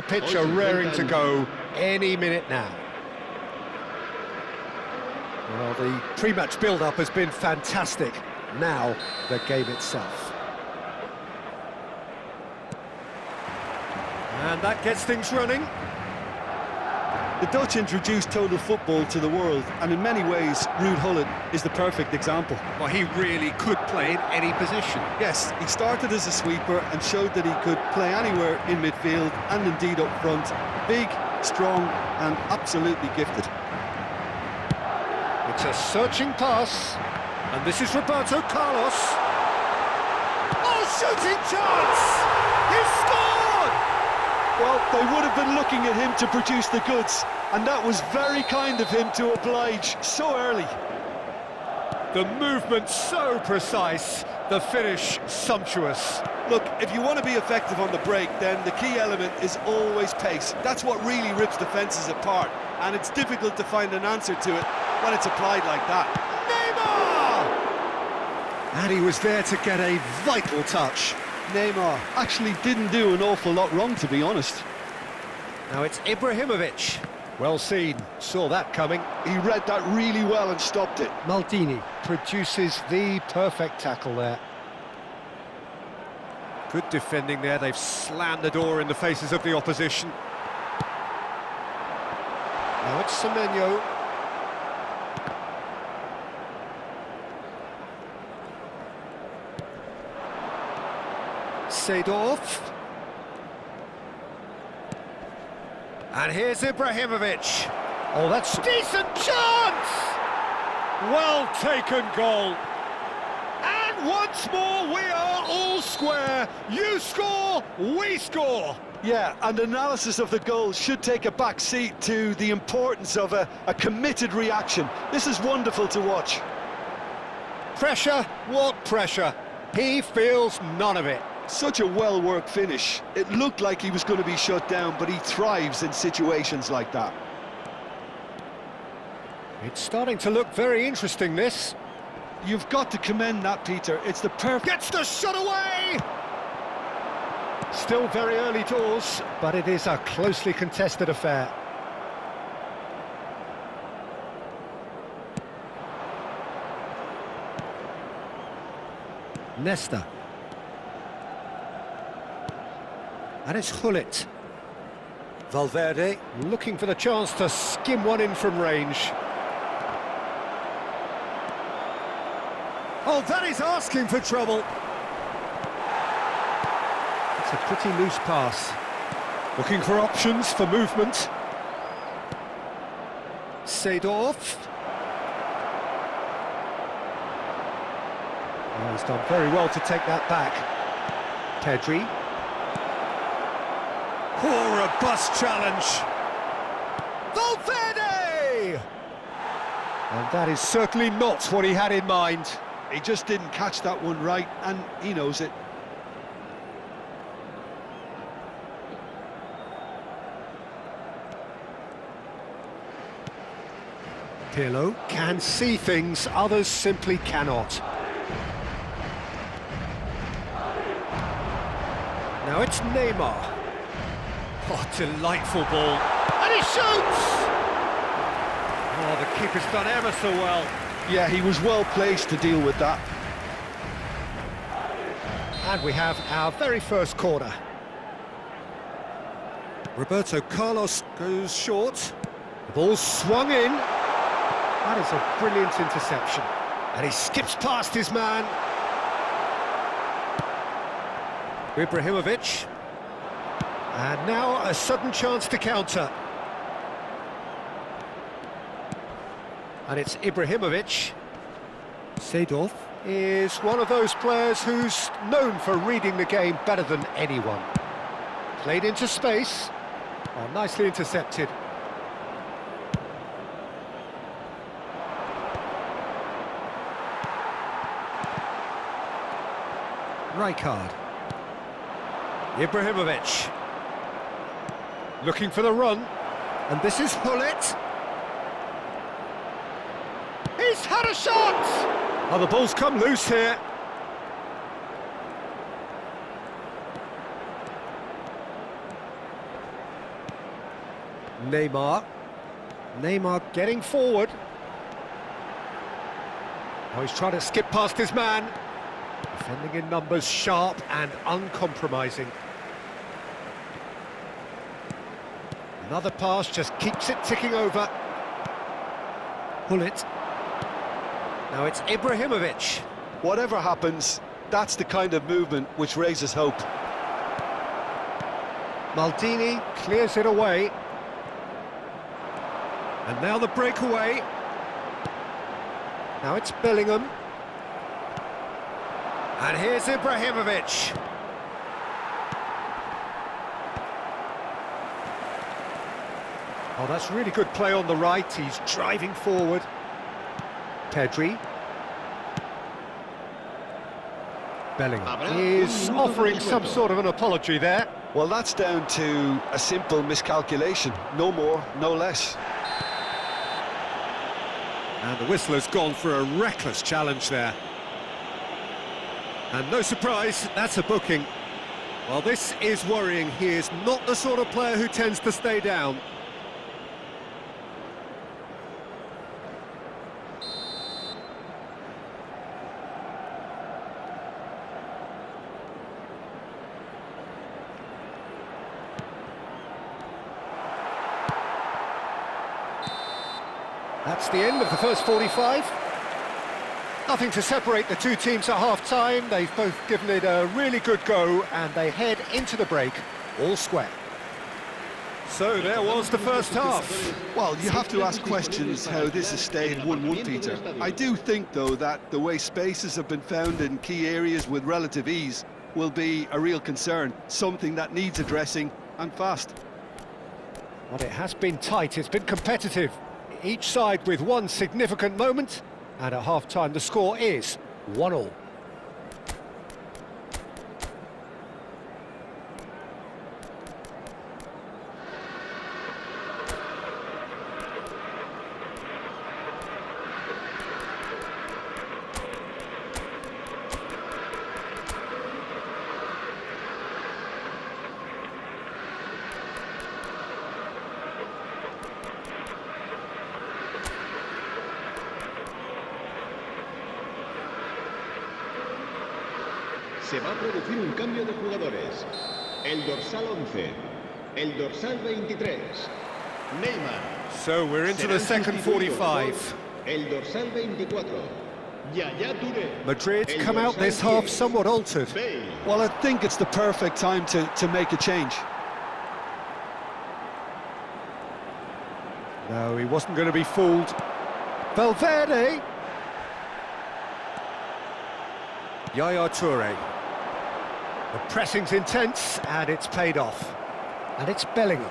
The pitch are raring to go any minute now. Well, the pre-match build-up has been fantastic. Now, the game itself. And that gets things running. The Dutch introduced total football to the world, and in many ways, Ruud Gullit is the perfect example. Well, he really could play in any position. Yes, he started as a sweeper and showed that he could play anywhere in midfield and indeed up front. Big, strong, and absolutely gifted. It's a searching pass, and this is Roberto Carlos. Oh, shooting chance! He scored! Well, they would have been looking at him to produce the goods, and that was very kind of him to oblige so early. The movement so precise, the finish sumptuous. Look, if you want to be effective on the break, then the key element is always pace. That's what really rips defences apart, and it's difficult to find an answer to it when it's applied like that. Neymar! And he was there to get a vital touch. Neymar actually didn't do an awful lot wrong, to be honest. Now it's Ibrahimovic. Well seen, saw that coming. He read that really well and stopped it. Maldini produces the perfect tackle there. Good defending there, they've slammed the door in the faces of the opposition. Now it's Semenyo. Seedorf. And here's Ibrahimovic. Oh, that's decent chance! Well taken goal. And once more we are all square. You score, we score. Yeah, and analysis of the goal should take a back seat to the importance of a committed reaction. This is wonderful to watch. Pressure? What pressure? He feels none of it. Such a well-worked finish. It looked like he was going to be shut down, but he thrives in situations like that. It's starting to look very interesting, this. You've got to commend that, Peter. It's the perfect... Gets the shot away! Still very early doors, but it is a closely contested affair. Nesta. And it's Gullit. Valverde looking for the chance to skim one in from range. Oh, that is asking for trouble. It's a pretty loose pass. Looking for options for movement. Seedorf. Oh, he's done very well to take that back. Pedri. Oh, robust challenge. Valverde! And that is certainly not what he had in mind. He just didn't catch that one right, and he knows it. Pirlo can see things others simply cannot. Now it's Neymar. Oh, delightful ball. And he shoots! Oh, the keeper's done ever so well. Yeah, he was well placed to deal with that. And we have our very first corner. Roberto Carlos goes short. The ball's swung in. That is a brilliant interception. And he skips past his man. Ibrahimovic. And now a sudden chance to counter. And it's Ibrahimovic. Seedorf is one of those players who's known for reading the game better than anyone. Played into space. Oh, nicely intercepted. Rijkaard. Ibrahimovic. Looking for the run. And this is Gullit. He's had a shot! Oh, the ball's come loose here. Neymar. Neymar getting forward. Now he's trying to skip past his man. Defending in numbers, sharp and uncompromising. Another pass just keeps it ticking over. Pull it. Now it's Ibrahimovic. Whatever happens, that's the kind of movement which raises hope. Maldini clears it away. And now the breakaway. Now it's Bellingham. And here's Ibrahimovic. Oh, that's really good play on the right. He's driving forward. Pedri. Bellingham is offering some sort of an apology there. Well, that's down to a simple miscalculation. No more, no less. And the whistle has gone for a reckless challenge there. And no surprise, that's a booking. Well, this is worrying. He is not the sort of player who tends to stay down. That's the end of the first 45. Nothing to separate the two teams at half-time. They've both given it a really good go, and they head into the break all square. So there was the first half. Well, you have to ask questions how this has stayed 1-1, Peter. I do think, though, that the way spaces have been found in key areas with relative ease will be a real concern, something that needs addressing, and fast. But it has been tight, it's been competitive. Each side with one significant moment, and at half-time the score is 1-1. Se va a producir un cambio de jugadores. El dorsal 11, el dorsal 23, Neymar. So we're into the second 45. El dorsal 24, Yaya Touré. Madrid come out this half somewhat altered. Well, I think it's the perfect time to make a change. No, he wasn't going to be fooled. Valverde. Yaya Touré. The pressing's intense, and it's paid off. And it's Bellingham.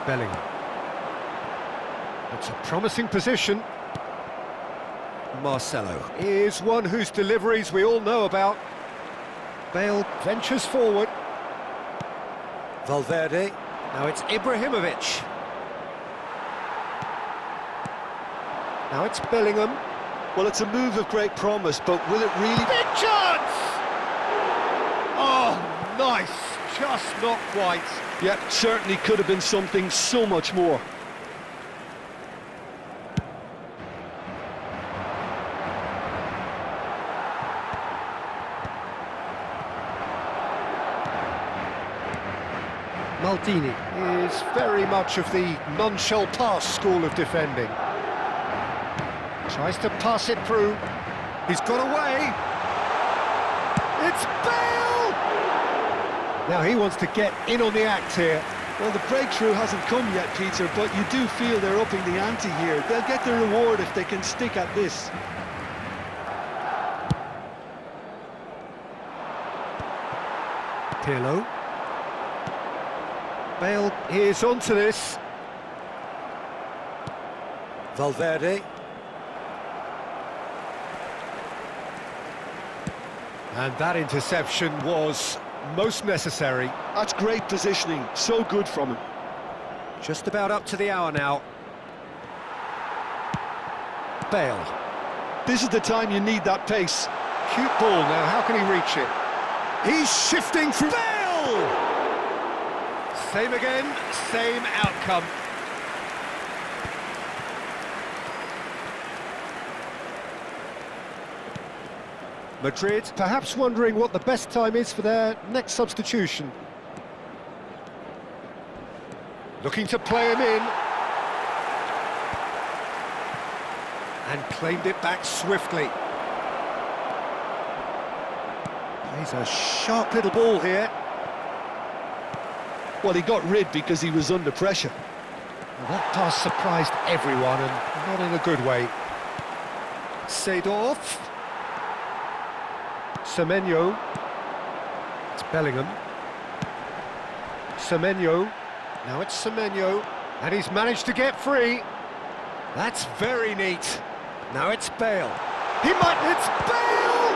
Bellingham. It's a promising position. Marcelo is one whose deliveries we all know about. Bale ventures forward. Valverde. Now it's Ibrahimovic. Now it's Bellingham. Well, it's a move of great promise, but will it really... Big chance! Oh, nice. Just not quite. Yeah, certainly could have been something so much more. Maldini is very much of the non-shall-pass school of defending. Tries to pass it through. He's got away. It's Bale! Now he wants to get in on the act here. Well, the breakthrough hasn't come yet, Peter, but you do feel they're upping the ante here. They'll get the reward if they can stick at this. Pirlo. Bale is onto this. Valverde. And that interception was most necessary. That's great positioning, so good from him. Just about up to the hour now. Bale. This is the time you need that pace. Cute ball now, how can he reach it? He's shifting through. Bale! Same again, same outcome. Madrid perhaps wondering what the best time is for their next substitution. Looking to play him in. And claimed it back swiftly. Plays a sharp little ball here. Well, he got rid because he was under pressure. Well, that pass surprised everyone, and not in a good way. Seedorf. Semenyo. It's Bellingham. Semenyo. Now it's Semenyo. And he's managed to get free. That's very neat. Now it's Bale. It's Bale!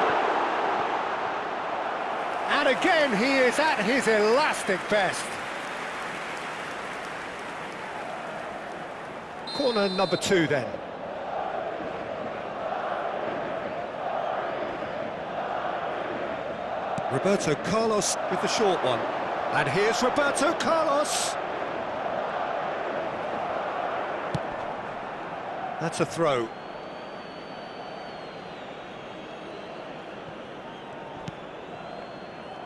And again, he is at his elastic best. Corner number 2 then. Roberto Carlos with the short one. And here's Roberto Carlos. That's a throw.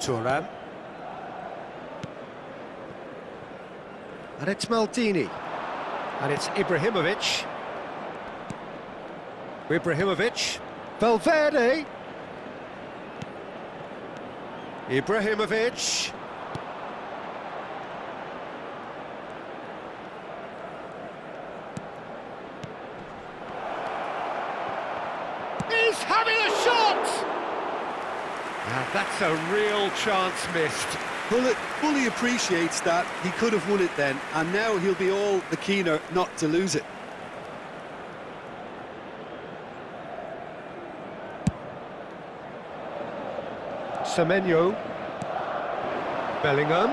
Thuram. And it's Maldini. And it's Ibrahimovic. Valverde. Ibrahimovic. He's having a shot! Now that's a real chance missed. Bullet fully appreciates that he could have won it then, and now he'll be all the keener not to lose it. Semenyo. Bellingham.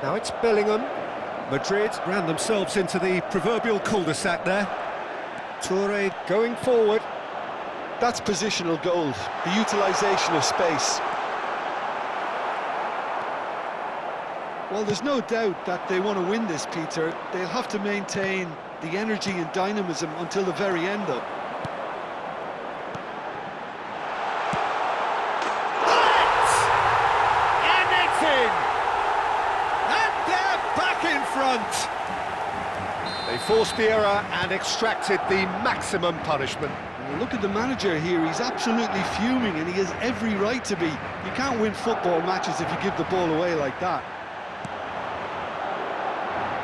Now it's Bellingham. Madrid ran themselves into the proverbial cul-de-sac there. Toure going forward. That's positional gold, the utilisation of space. Well, there's no doubt that they want to win this, Peter. They'll have to maintain the energy and dynamism until the very end, though. And it's in! And they're back in front! They forced the error and extracted the maximum punishment. Look at the manager here, he's absolutely fuming, and he has every right to be. You can't win football matches if you give the ball away like that.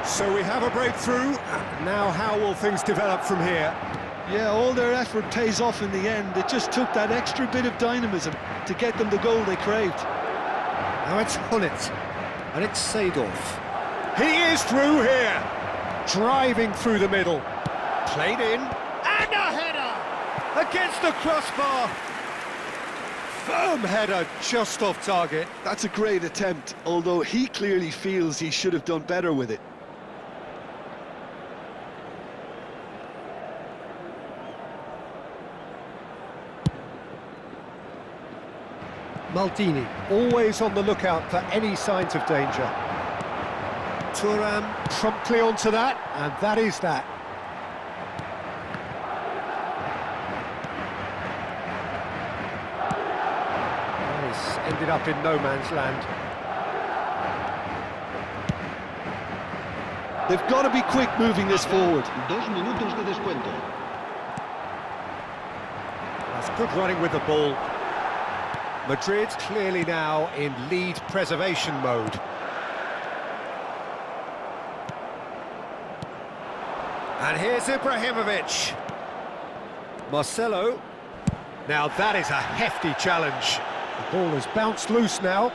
So we have a breakthrough. Now how will things develop from here? Yeah, all their effort pays off in the end. It just took that extra bit of dynamism to get them the goal they craved. Now it's Hullet, and it's Seedorf. He is through here, driving through the middle. Played in, and a header against the crossbar. Firm header just off target. That's a great attempt, although he clearly feels he should have done better with it. Maldini, always on the lookout for any signs of danger. Thuram promptly onto that, and that is that. This ended up in no man's land. They've got to be quick moving this forward. 2 minutos de descuento. That's good running with the ball. Madrid clearly now in lead preservation mode. And here's Ibrahimovic. Marcelo. Now that is a hefty challenge. The ball has bounced loose now.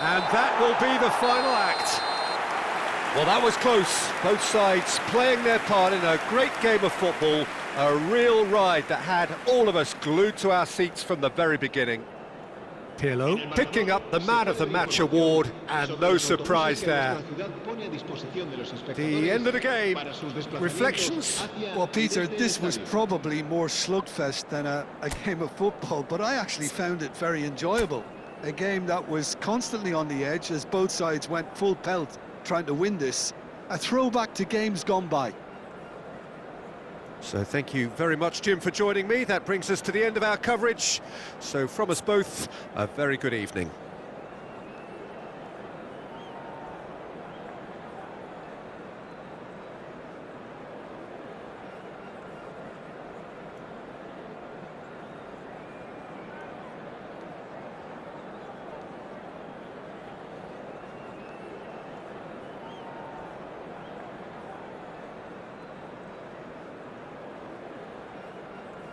And that will be the final act. Well, that was close. Both sides playing their part in a great game of football. A real ride that had all of us glued to our seats from the very beginning. Pirlo picking up the Man of the Match award, and no surprise there. The end of the game. Reflections? Well, Peter, this was probably more slugfest than a game of football, but I actually found it very enjoyable. A game that was constantly on the edge as both sides went full pelt trying to win this. A throwback to games gone by. So thank you very much, Jim, for joining me. That brings us to the end of our coverage. So from us both, a very good evening.